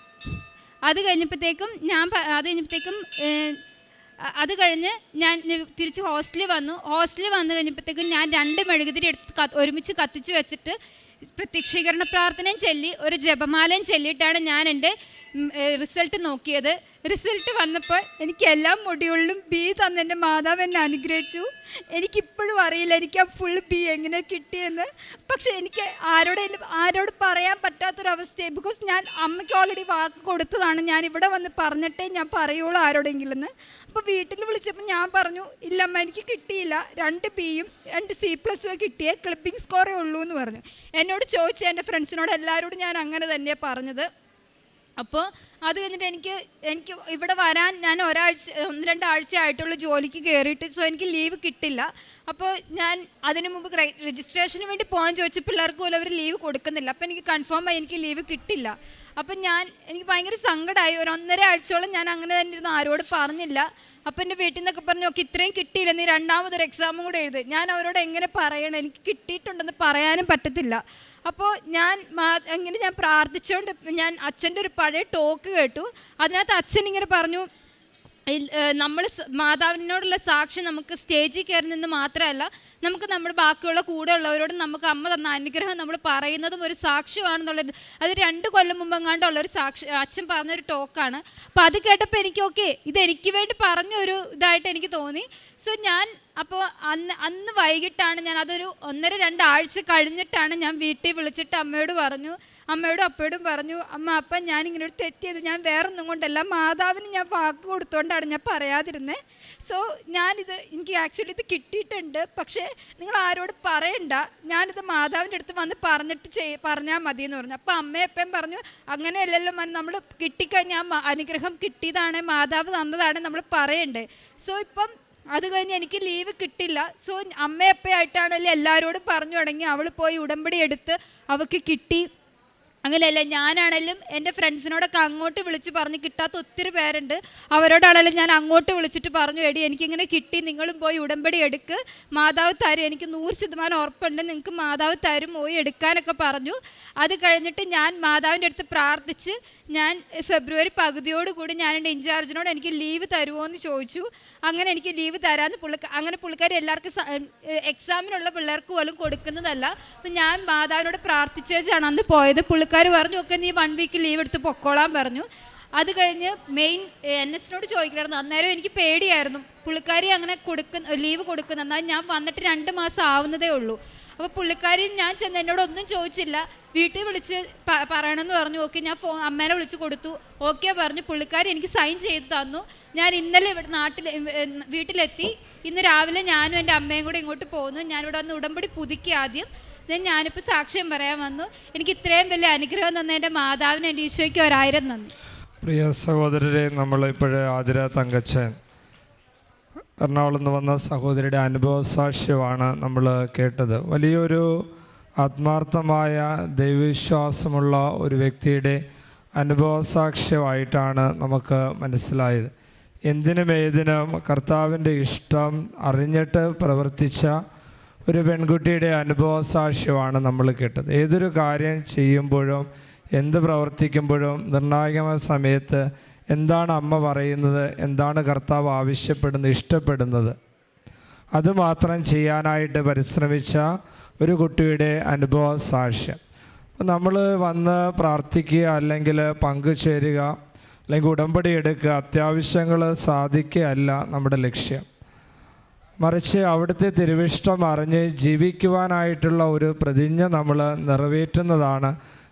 അത് കഴിഞ്ഞപ്പോഴത്തേക്കും അത് കഴിഞ്ഞ് ഞാൻ തിരിച്ച് ഹോസ്റ്റലിൽ വന്നു കഴിഞ്ഞപ്പോഴത്തേക്കും ഞാൻ 2 മെഴുകുതിരി എടുത്ത് ഒരുമിച്ച് കത്തിച്ച് വെച്ചിട്ട് പ്രത്യക്ഷീകരണ പ്രാർത്ഥനയും ചൊല്ലി ഒരു ജപമാലയും ചൊല്ലിയിട്ടാണ് ഞാൻ എൻ്റെ റിസൾട്ട് നോക്കിയത്. റിസൾട്ട് വന്നപ്പോൾ എനിക്ക് എല്ലാ മൊഡ്യൂളിലും B തന്ന് എൻ്റെ മാതാവ് എന്നെ അനുഗ്രഹിച്ചു. എനിക്കിപ്പോഴും അറിയില്ല എനിക്ക് ആ ഫുൾ B എങ്ങനെ കിട്ടിയെന്ന്. പക്ഷെ എനിക്ക് ആരോട് പറയാൻ പറ്റാത്തൊരവസ്ഥയായി. ബിക്കോസ് ഞാൻ അമ്മയ്ക്ക് ഓൾറെഡി വാക്ക് കൊടുത്തതാണ്, ഞാൻ ഇവിടെ വന്ന് പറഞ്ഞിട്ടേ ഞാൻ പറയുള്ളൂ ആരോടെങ്കിലും എന്ന്. അപ്പോൾ വീട്ടിൽ വിളിച്ചപ്പോൾ ഞാൻ പറഞ്ഞു ഇല്ലമ്മ എനിക്ക് കിട്ടിയില്ല, 2 Bയും 2 C+ഉം കിട്ടിയേ, ക്ലിപ്പിംഗ് സ്കോറേ ഉള്ളൂ എന്ന് പറഞ്ഞു. എന്നോട് ചോദിച്ച എൻ്റെ ഫ്രണ്ട്സിനോട് എല്ലാവരോടും ഞാൻ അങ്ങനെ തന്നെയാണ് പറഞ്ഞത്. അപ്പോൾ അത് കഴിഞ്ഞിട്ട് എനിക്ക് ഇവിടെ വരാൻ ഞാൻ 1-2 ആഴ്ച ആയിട്ടുള്ള ജോലിക്ക് കയറിയിട്ട്. സോ എനിക്ക് ലീവ് കിട്ടില്ല. അപ്പോൾ ഞാൻ അതിനു മുമ്പ് രജിസ്ട്രേഷന് വേണ്ടി പോകാൻ ചോദിച്ച പിള്ളേർക്ക് പോലും അവർ ലീവ് കൊടുക്കുന്നില്ല. അപ്പോൾ എനിക്ക് കൺഫേം ആയി എനിക്ക് ലീവ് കിട്ടില്ല. അപ്പം എനിക്ക് ഭയങ്കര സങ്കടമായി. 1.5 ആഴ്ചയോളം ഞാൻ അങ്ങനെ തന്നെ ഇരുന്ന് ആരോട് പറഞ്ഞില്ല. അപ്പം എൻ്റെ വീട്ടിൽ നിന്നൊക്കെ പറഞ്ഞു, നോക്കി ഇത്രയും കിട്ടിയില്ല, നീ രണ്ടാമതൊരു എക്സാമും കൂടെ എഴുതി. ഞാൻ അവരോട് എങ്ങനെ പറയണം, എനിക്ക് കിട്ടിയിട്ടുണ്ടെന്ന് പറയാനും പറ്റത്തില്ല. അപ്പോൾ ഞാൻ പ്രാർത്ഥിച്ചുകൊണ്ട് ഞാൻ അച്ഛൻ്റെ ഒരു പഴയ ടോക്ക് കേട്ടു. അതിനകത്ത് അച്ഛൻ ഇങ്ങനെ പറഞ്ഞു, നമ്മൾ മാതാവിനോടുള്ള സാക്ഷ്യം നമുക്ക് സ്റ്റേജിൽ കയറി നിന്ന് മാത്രമല്ല, നമുക്ക് നമ്മുടെ ബാക്കിയുള്ള കൂടെ ഉള്ളവരോട് നമുക്ക് അമ്മ തന്ന അനുഗ്രഹം നമ്മൾ പറയുന്നതും ഒരു സാക്ഷ്യമാണെന്നുള്ളത്. അത് 2 കൊല്ലം മുമ്പെങ്ങാണ്ടുള്ളൊരു അച്ഛൻ പറഞ്ഞൊരു ടോക്കാണ്. അപ്പോൾ അത് കേട്ടപ്പോൾ എനിക്ക് ഓക്കെ, ഇതെനിക്ക് വേണ്ടി പറഞ്ഞൊരു ഇതായിട്ട് എനിക്ക് തോന്നി. സോ അപ്പോൾ അന്ന് വൈകിട്ടാണ് ഞാൻ അതൊരു 1.5-2 ആഴ്ച കഴിഞ്ഞിട്ടാണ് ഞാൻ വീട്ടിൽ വിളിച്ചിട്ട് അമ്മയോടും അപ്പയോടും പറഞ്ഞു, അമ്മ അപ്പം ഞാനിങ്ങനെ ഒരു തെറ്റ് ചെയ്തു, ഞാൻ വേറൊന്നും കൊണ്ടല്ല, മാതാവിന് ഞാൻ വാക്ക് കൊടുത്തുകൊണ്ടാണ് ഞാൻ പറയാതിരുന്നത്. സോ എനിക്ക് ആക്ച്വലി ഇത് കിട്ടിയിട്ടുണ്ട്, പക്ഷേ നിങ്ങൾ ആരോട് പറയണ്ട, ഞാനിത് മാതാവിൻ്റെ അടുത്ത് വന്ന് പറഞ്ഞാൽ മതി എന്ന് പറഞ്ഞു. അപ്പോൾ അമ്മയപ്പം പറഞ്ഞു, അങ്ങനെയല്ലല്ലോ നമ്മൾ കിട്ടിക്കഴിഞ്ഞാൽ അനുഗ്രഹം കിട്ടിയതാണ്, മാതാവ് തന്നതാണ് നമ്മൾ പറയണ്ടേ. സോ ഇപ്പം അത് കഴിഞ്ഞ് എനിക്ക് ലീവ് കിട്ടില്ല. സോ അമ്മയപ്പയായിട്ടാണല്ലോ എല്ലാവരോടും പറഞ്ഞു തുടങ്ങി. അവൾ പോയി ഉടമ്പടി എടുത്ത് അവൾക്ക് കിട്ടി. അങ്ങനെയല്ല, ഞാനാണെങ്കിലും എൻ്റെ ഫ്രണ്ട്സിനോടൊക്കെ അങ്ങോട്ട് വിളിച്ച് പറഞ്ഞ്, കിട്ടാത്ത ഒത്തിരി പേരുണ്ട്, അവരോടാണെങ്കിലും ഞാൻ അങ്ങോട്ട് വിളിച്ചിട്ട് പറഞ്ഞു, എടി എനിക്കിങ്ങനെ കിട്ടി, നിങ്ങളും പോയി ഉടമ്പടി എടുക്ക്, മാതാവ് തരും, എനിക്ക് 100% ഉറപ്പുണ്ട്, നിങ്ങൾക്ക് മാതാവ് തരും, പോയി എടുക്കാനൊക്കെ പറഞ്ഞു. അത് കഴിഞ്ഞിട്ട് ഞാൻ മാതാവിൻ്റെ അടുത്ത് പ്രാർത്ഥിച്ച് ഞാൻ ഫെബ്രുവരി പകുതിയോടുകൂടി ഞാൻ എൻ്റെ ഇൻചാർജിനോട് എനിക്ക് ലീവ് തരുമോ എന്ന് ചോദിച്ചു. അങ്ങനെ എനിക്ക് ലീവ് തരാമെന്ന് പുള്ളിക്കാരി എല്ലാവർക്കും എക്സാമിനുള്ള പിള്ളേർക്ക് പോലും കൊടുക്കുന്നതല്ല. അപ്പം ഞാൻ മാതാവിനോട് പ്രാർത്ഥിച്ചാണ് അന്ന് പോയത്. പുള്ളിക്കാർ പറഞ്ഞു, ഒക്കെ നീ 1 വീക്ക് ലീവ് എടുത്ത് പൊക്കോളാൻ പറഞ്ഞു. അത് കഴിഞ്ഞ് മെയിൻ NSനോട് ചോദിക്കണമായിരുന്നു. അന്നേരം എനിക്ക് പേടിയായിരുന്നു, പുള്ളിക്കാരി അങ്ങനെ ലീവ് കൊടുക്കുന്ന. എന്നാൽ ഞാൻ വന്നിട്ട് 2 മാസം ആവുന്നതേ ഉള്ളൂ. അപ്പോൾ പുള്ളിക്കാരിയും ഞാൻ ചെന്ന് എന്നോടൊന്നും ചോദിച്ചില്ല, വീട്ടിൽ വിളിച്ച് പറയണമെന്ന് പറഞ്ഞു. ഓക്കെ, ഞാൻ അമ്മേനെ വിളിച്ച് കൊടുത്തു, ഓക്കെ പറഞ്ഞു. പുള്ളിക്കാരി എനിക്ക് സൈൻ ചെയ്ത് തന്നു. ഞാൻ ഇന്നലെ വീട്ടിലെത്തി. ഇന്ന് രാവിലെ ഞാനും എൻ്റെ അമ്മയും കൂടെ ഇങ്ങോട്ട് പോകുന്നു. ഞാനിവിടെ വന്ന് ഉടമ്പടി പുതുക്കി ആദ്യം. ഞാനിപ്പോൾ സാക്ഷ്യം പറയാൻ വന്നു. എനിക്ക് ഇത്രയും വലിയ അനുഗ്രഹം തന്ന എൻ്റെ മാതാവിന്, എൻ്റെ ഈശോയ്ക്ക് 1000 നന്ദി. പ്രിയ സഹോദരരെ, നമ്മളിപ്പോഴേ ആതിര തങ്കച്ചൻ എറണാകുളത്ത് നിന്ന് വന്ന സഹോദരിയുടെ അനുഭവ സാക്ഷ്യമാണ് നമ്മൾ കേട്ടത്. വലിയൊരു ആത്മാർത്ഥമായ ദൈവവിശ്വാസമുള്ള ഒരു വ്യക്തിയുടെ അനുഭവ സാക്ഷ്യമായിട്ടാണ് നമുക്ക് മനസ്സിലായത്. എന്തിനും ഏതിനും കർത്താവിൻ്റെ ഇഷ്ടം അറിഞ്ഞിട്ട് പ്രവർത്തിച്ച ഒരു പെൺകുട്ടിയുടെ അനുഭവ സാക്ഷ്യമാണ് നമ്മൾ കേട്ടത്. ഏതൊരു കാര്യം ചെയ്യുമ്പോഴും എന്ത് പ്രവർത്തിക്കുമ്പോഴും നിർണായകമായ സമയത്ത് എന്താണ് അമ്മ പറയുന്നത്, എന്താണ് കർത്താവ് ആവശ്യപ്പെടുന്നത്, ഇഷ്ടപ്പെടുന്നത്, അതുമാത്രം ചെയ്യാനായിട്ട് പരിശ്രമിച്ച ഒരു കുട്ടിയുടെ അനുഭവ സാക്ഷ്യം. നമ്മൾ വന്ന് പ്രാർത്ഥിക്കുക, അല്ലെങ്കിൽ പങ്കുചേരുക, അല്ലെങ്കിൽ ഉടമ്പടി എടുക്കുക, അത്യാവശ്യങ്ങൾ സാധിക്കുകയല്ല നമ്മുടെ ലക്ഷ്യം. മറിച്ച് അവിടുത്തെ തിരുവിഷ്ടം അറിഞ്ഞ് ജീവിക്കുവാനായിട്ടുള്ള ഒരു പ്രതിജ്ഞ നമ്മൾ നിറവേറ്റുന്നതാണ്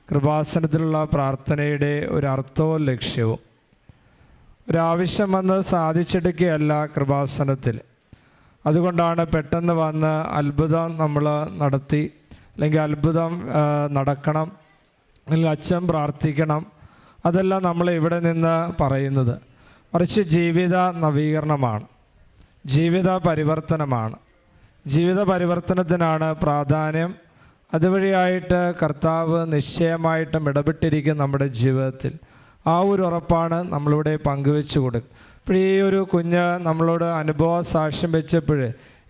കൃപാസനത്തിലുള്ള പ്രാർത്ഥനയുടെ ഒരു അർത്ഥവും ലക്ഷ്യവും. ഒരാവശ്യം വന്ന് സാധിച്ചെടുക്കുകയല്ല കൃപാസനത്തിൽ. അതുകൊണ്ടാണ് പെട്ടെന്ന് വന്ന് അത്ഭുതം നമ്മൾ നടത്തി, അല്ലെങ്കിൽ അത്ഭുതം നടക്കണം, അല്ലെങ്കിൽ അച്ഛൻ പ്രാർത്ഥിക്കണം, അതെല്ലാം നമ്മൾ ഇവിടെ നിന്ന് പറയുന്നത്. മറിച്ച് ജീവിത നവീകരണമാണ്, ജീവിത പരിവർത്തനമാണ്. ജീവിത പരിവർത്തനത്തിനാണ് പ്രാധാന്യം. അതുവഴിയായിട്ട് കർത്താവ് നിശ്ചയമായിട്ടും ഇടപെട്ടിരിക്കും നമ്മുടെ ജീവിതത്തിൽ. ആ ഒരു ഉറപ്പാണ് നമ്മളിവിടെ പങ്കുവെച്ച് കൊടുക്കുക. അപ്പോൾ ഈ ഒരു കുഞ്ഞ് നമ്മളോട് അനുഭവ സാക്ഷ്യം വെച്ചപ്പോൾ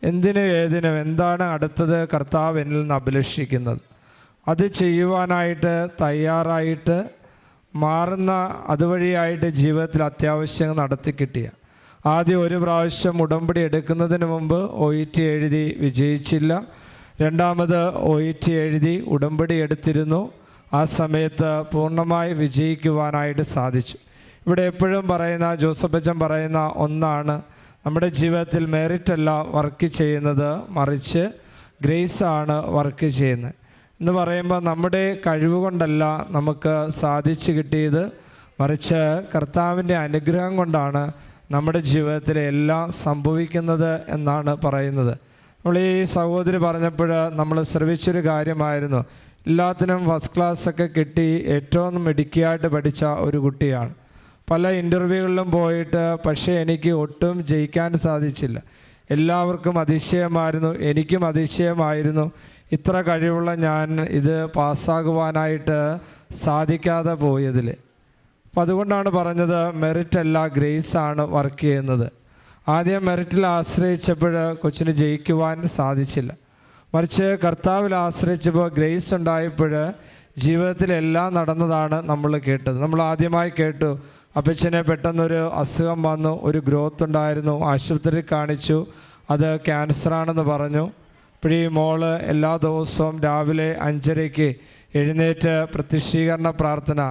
എന്തിനും ഏതിനും എന്താണ് അടുത്തത് കർത്താവ് എന്നിൽ നിന്ന് അഭിലഷിക്കുന്നത്, അത് ചെയ്യുവാനായിട്ട് തയ്യാറായിട്ട് മാറുന്ന, അതുവഴിയായിട്ട് ജീവിതത്തിൽ അത്യാവശ്യങ്ങൾ നടത്തി കിട്ടിയ. ആദ്യം 1 പ്രാവശ്യം ഉടമ്പടി എടുക്കുന്നതിന് മുമ്പ് OET എഴുതി വിജയിച്ചില്ല. 2ാമത് OET എഴുതി ഉടമ്പടി എടുത്തിരുന്നു. ആ സമയത്ത് പൂർണ്ണമായി വിജയിക്കുവാനായിട്ട് സാധിച്ചു. ഇവിടെ എപ്പോഴും പറയുന്ന, ജോസഫ് അച്ഛൻ പറയുന്ന ഒന്നാണ്, നമ്മുടെ ജീവിതത്തിൽ മെറിറ്റല്ല വർക്ക് ചെയ്യുന്നത്, മറിച്ച് ഗ്രേസാണ് വർക്ക് ചെയ്യുന്നത് എന്ന് പറയുമ്പോൾ നമ്മുടെ കഴിവ് കൊണ്ടല്ല നമുക്ക് സാധിച്ചു കിട്ടിയത്, മറിച്ച് കർത്താവിൻ്റെ അനുഗ്രഹം കൊണ്ടാണ് നമ്മുടെ ജീവിതത്തിൽ എല്ലാം സംഭവിക്കുന്നത് എന്നാണ് പറയുന്നത്. നമ്മൾ ഈ സഹോദരി പറഞ്ഞപ്പോൾ നമ്മൾ ശ്രമിച്ചൊരു കാര്യമായിരുന്നു, എല്ലാത്തിനും ഫസ്റ്റ് ക്ലാസ്സൊക്കെ കിട്ടി ഏറ്റവും മിടുക്കിയായിട്ട് പഠിച്ച ഒരു കുട്ടിയാണ്. പല ഇൻ്റർവ്യൂകളിലും പോയിട്ട് പക്ഷേ എനിക്ക് ഒട്ടും ജയിക്കാൻ സാധിച്ചില്ല. എല്ലാവർക്കും അതിശയമായിരുന്നു, എനിക്കും അതിശയമായിരുന്നു. ഇത്ര കഴിവുള്ള ഞാൻ ഇത് പാസ്സാകുവാനായിട്ട് സാധിക്കാതെ പോയതിൽ. അപ്പം അതുകൊണ്ടാണ് പറഞ്ഞത് മെറിറ്റ് അല്ല ഗ്രേസാണ് വർക്ക് ചെയ്യുന്നത്. ആദ്യം മെറിറ്റിൽ ആശ്രയിച്ചപ്പോൾ കൊച്ചിന് ജയിക്കുവാൻ സാധിച്ചില്ല. മറിച്ച് കർത്താവിൽ ആശ്രയിച്ചപ്പോൾ ഗ്രേസ് ഉണ്ടായപ്പോൾ ജീവിതത്തിലെല്ലാം നടന്നതാണ് നമ്മൾ കേട്ടത്. നമ്മൾ ആദ്യമായി കേട്ടു അപ്പച്ചനെ പെട്ടെന്നൊരു അസുഖം വന്നു, ഒരു ഗ്രോത്ത് ഉണ്ടായിരുന്നു, ആശുപത്രിയിൽ കാണിച്ചു, അത് ക്യാൻസറാണെന്ന് പറഞ്ഞു. അപ്പോൾ ഈ മോള് എല്ലാ ദിവസവും രാവിലെ 5:30 എഴുന്നേറ്റ് പ്രത്യക്ഷീകരണ പ്രാർത്ഥന,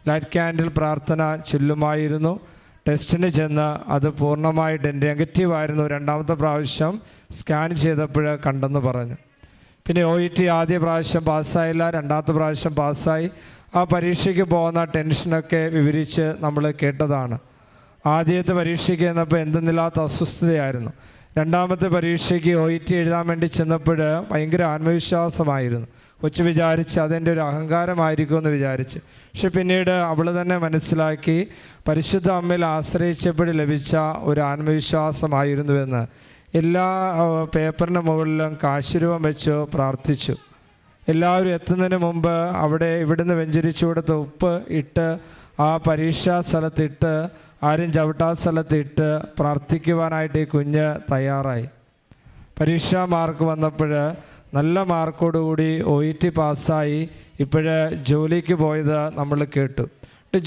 ലൈറ്റ് ക്യാൻഡിൽ പ്രാർത്ഥന ചൊല്ലുമായിരുന്നു. ടെസ്റ്റിന് ചെന്ന് അത് പൂർണ്ണമായിട്ട് നെഗറ്റീവായിരുന്നു. രണ്ടാമത്തെ പ്രാവശ്യം സ്കാൻ ചെയ്തപ്പോൾ കണ്ടെന്ന് പറഞ്ഞു. പിന്നെ OET ആദ്യ പ്രാവശ്യം പാസ്സായില്ല, രണ്ടാമത്തെ പ്രാവശ്യം പാസ്സായി. ആ പരീക്ഷയ്ക്ക് പോകുന്ന ടെൻഷനൊക്കെ വിവരിച്ച് നമ്മൾ കേട്ടതാണ്. ആദ്യത്തെ പരീക്ഷയ്ക്ക് ചെന്നപ്പോൾ എന്തെന്നില്ലാത്ത അസ്വസ്ഥതയായിരുന്നു. രണ്ടാമത്തെ പരീക്ഷയ്ക്ക് OET എഴുതാൻ വേണ്ടി ചെന്നപ്പോൾ ഭയങ്കര ആത്മവിശ്വാസമായിരുന്നു. കൊച്ചു വിചാരിച്ച് അതെൻ്റെ ഒരു അഹങ്കാരമായിരിക്കുമെന്ന് വിചാരിച്ച്. പക്ഷെ പിന്നീട് അവൾ തന്നെ മനസ്സിലാക്കി പരിശുദ്ധ അമ്മയിൽ ആശ്രയിച്ചപ്പോൾ ലഭിച്ച ഒരു ആത്മവിശ്വാസമായിരുന്നുവെന്ന്. എല്ലാ പേപ്പറിന് മുകളിലും കാശുരൂപം വെച്ച് പ്രാർത്ഥിച്ചു. എല്ലാവരും എത്തുന്നതിന് മുമ്പ് ഇവിടുന്ന് വെഞ്ചരിച്ചു കൊടുത്ത ഉപ്പ് ഇട്ട് ആ പരീക്ഷാ സ്ഥലത്തിട്ട് ആരും ചവിട്ടാ സ്ഥലത്തിട്ട് പ്രാർത്ഥിക്കുവാനായിട്ട് ഈ കുഞ്ഞ് തയ്യാറായി. പരീക്ഷാ മാർക്ക് വന്നപ്പോൾ നല്ല മാർക്കോടുകൂടി OET പാസ്സായി. ഇപ്പോഴ് ജോലിക്ക് പോയത് നമ്മൾ കേട്ടു.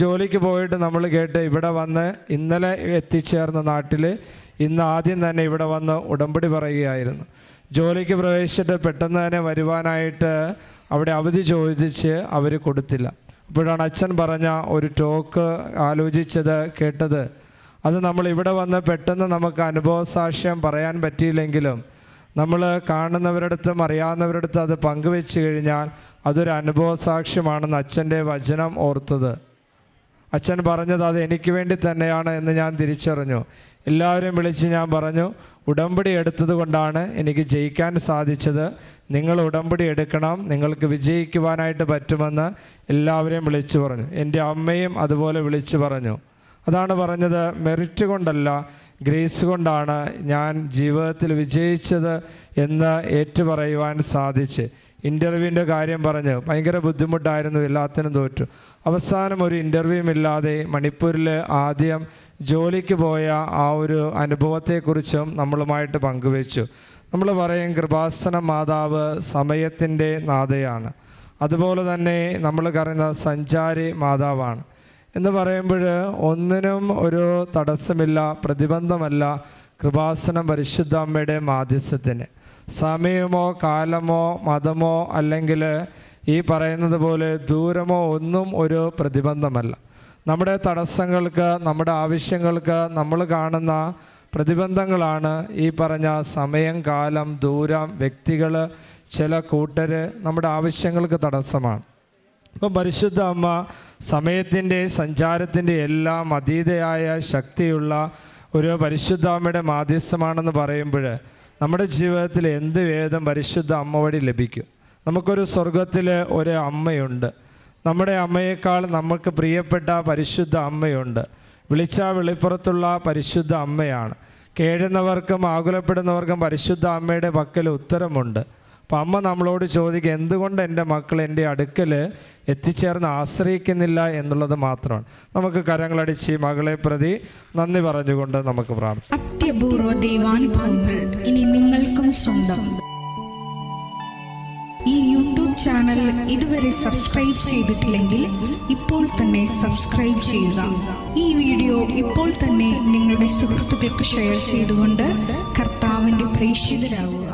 ജോലിക്ക് പോയിട്ട് നമ്മൾ കേട്ട് ഇവിടെ വന്ന് ഇന്നലെ എത്തിച്ചേർന്ന നാട്ടിൽ ഇന്ന് ആദ്യം തന്നെ ഇവിടെ വന്ന് ഉടമ്പടി പറയുകയായിരുന്നു. ജോലിക്ക് പ്രവേശിച്ചിട്ട് പെട്ടെന്ന് തന്നെ വരുവാനായിട്ട് അവിടെ അവധി ചോദിച്ച് അവർ കൊടുത്തില്ല. അപ്പോഴാണ് അച്ഛൻ പറഞ്ഞ ഒരു ടോക്ക് ആലോചിച്ചത് കേട്ടത്. അത് നമ്മൾ ഇവിടെ വന്ന് പെട്ടെന്ന് നമുക്ക് അനുഭവസാക്ഷ്യം പറയാൻ പറ്റിയില്ലെങ്കിലും നമ്മൾ കാണുന്നവരടുത്തും അറിയാവുന്നവരടുത്തും അത് പങ്കുവെച്ച് കഴിഞ്ഞാൽ അതൊരു അനുഭവസാക്ഷ്യമാണെന്ന് അച്ഛൻ്റെ വചനം ഓർത്തത്. അച്ഛൻ പറഞ്ഞത് അത് എനിക്ക് വേണ്ടി തന്നെയാണ് എന്ന് ഞാൻ തിരിച്ചറിഞ്ഞു. എല്ലാവരും വിളിച്ച് ഞാൻ പറഞ്ഞു, ഉടമ്പടി എടുത്തത് കൊണ്ടാണ് എനിക്ക് ജയിക്കാൻ സാധിച്ചത്. നിങ്ങൾ ഉടമ്പടി എടുക്കണം, നിങ്ങൾക്ക് വിജയിക്കുവാനായിട്ട് പറ്റുമെന്ന് എല്ലാവരെയും വിളിച്ചു പറഞ്ഞു. എൻ്റെ അമ്മയും അതുപോലെ വിളിച്ചു പറഞ്ഞു. അതാണ് പറഞ്ഞത്, മെറിറ്റ് കൊണ്ടല്ല ഗ്രേസ് കൊണ്ടാണ് ഞാൻ ജീവിതത്തിൽ വിജയിച്ചത് എന്ന് ഏറ്റുപറയുവാൻ സാധിച്ച്. ഇൻ്റർവ്യൂവിൻ്റെ കാര്യം പറഞ്ഞ് ഭയങ്കര ബുദ്ധിമുട്ടായിരുന്നു, എല്ലാത്തിനും തോറ്റു. അവസാനം ഒരു ഇൻ്റർവ്യൂവും ഇല്ലാതെ മണിപ്പൂരിൽ ആദ്യം ജോലിക്ക് പോയ ആ ഒരു അനുഭവത്തെക്കുറിച്ചും നമ്മളുമായിട്ട് പങ്കുവെച്ചു. നമ്മൾ പറയും കൃപാസന മാതാവ് സമയത്തിൻ്റെ നാഥയാണ്. അതുപോലെ തന്നെ നമ്മൾ പറയുന്ന സഞ്ചാരി മാതാവാണ് എന്ന് പറയുമ്പോൾ ഒന്നിനും ഒരു തടസ്സമില്ല, പ്രതിബന്ധമല്ല കൃപാസനം പരിശുദ്ധ അമ്മയുടെ മാധ്യസ്ഥത്തിന്. സമയമോ കാലമോ മതമോ അല്ലെങ്കിൽ ഈ പറയുന്നത് പോലെ ദൂരമോ ഒന്നും ഒരു പ്രതിബന്ധമല്ല. നമ്മുടെ തടസ്സങ്ങൾക്ക്, നമ്മുടെ ആവശ്യങ്ങൾക്ക് നമ്മൾ കാണുന്ന പ്രതിബന്ധങ്ങളാണ് ഈ പറഞ്ഞ സമയം, കാലം, ദൂരം, വ്യക്തികൾ, ചില കൂട്ടർ നമ്മുടെ ആവശ്യങ്ങൾക്ക് തടസ്സമാണ്. അപ്പം പരിശുദ്ധ അമ്മ സമയത്തിൻ്റെ സഞ്ചാരത്തിൻ്റെ എല്ലാം അതീതയായ ശക്തിയുള്ള ഒരു പരിശുദ്ധ അമ്മയുടെ മാധ്യസ്ഥമാണെന്ന് പറയുമ്പോൾ നമ്മുടെ ജീവിതത്തിൽ എന്ത് വേദം പരിശുദ്ധ അമ്മ വഴി ലഭിക്കും. നമുക്കൊരു സ്വർഗത്തിൽ ഒരു അമ്മയുണ്ട്. നമ്മുടെ അമ്മയേക്കാൾ നമുക്ക് പ്രിയപ്പെട്ട പരിശുദ്ധ അമ്മയുണ്ട്. വിളിച്ചാൽ വെളിപ്പുറത്തുള്ള പരിശുദ്ധ അമ്മയാണ്. കേഴുന്നവർക്കും ആകുലപ്പെടുന്നവർക്കും പരിശുദ്ധ അമ്മയുടെ പക്കൽ ഉത്തരമുണ്ട്. അപ്പം അമ്മ നമ്മളോട് ചോദിക്കുക, എന്തുകൊണ്ട് എൻ്റെ മക്കൾ എൻ്റെ അടുക്കൽ എത്തിച്ചേർന്ന് ആശ്രയിക്കുന്നില്ല എന്നുള്ളത് മാത്രമാണ്. നമുക്ക് കരങ്ങളടിച്ച് മകളെ പ്രതി നന്ദി പറഞ്ഞുകൊണ്ട് നമുക്ക് പ്രാർത്ഥിക്കാം. അത്യപൂർവ ദൈവാനുഭവങ്ങൾ ഇനി നിങ്ങൾക്കും സ്വന്തം. ഈ യൂട്യൂബ് ചാനൽ ഇതുവരെ സബ്സ്ക്രൈബ് ചെയ്തിട്ടില്ലെങ്കിൽ ഇപ്പോൾ തന്നെ സബ്സ്ക്രൈബ് ചെയ്യുക. ഈ വീഡിയോ ഇപ്പോൾ തന്നെ നിങ്ങളുടെ സുഹൃത്തുക്കൾക്ക് ഷെയർ ചെയ്തുകൊണ്ട് കർത്താവിൻ്റെ പ്രേക്ഷിതരാകുക.